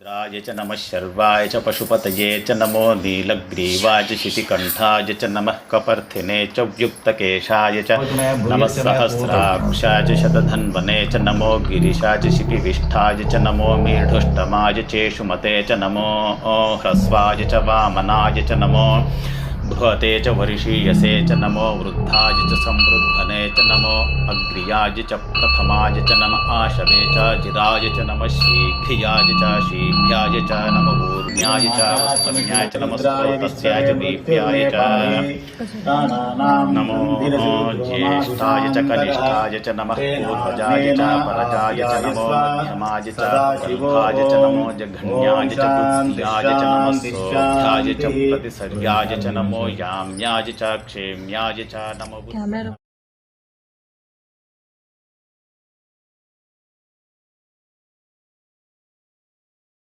राय च नमः शर्वाय च पशुपतये च नमो नीलग्रीवाय च शितिकण्ठाय च नमः कपर्थिने च व्युक्तकेशाय च नमः सहस्राक्षाय च शतधन्वने च नमो गिरिशाय च शिपिविष्ठाय च नमो मीढुष्टमाय चेषुमते च नमो ह्रस्वाय च वामनाय च नमो बृहते च वर्षीयसे च नमो वृद्धाय च संवृद्धने च नमो अग्र्याय च प्रथमाय च नम आशवे च जिराय च नमः शीघ्रियाय च शीभ्याय च नमो ऊर्म्याय च वस्तम्याय च नमः स्रोतस्याय च दीप्याय च नमो ज्येष्ठाय च कनिष्ठाय च नमः पूर्वजाय च परजाय च नमो मध्यमाय च गल्भाय च नमो जघन्याय च पुत्र्याय च नमः सोऽध्याय च प्रतिसर्याय च नमो याम्याय च क्षेम्याय च नमो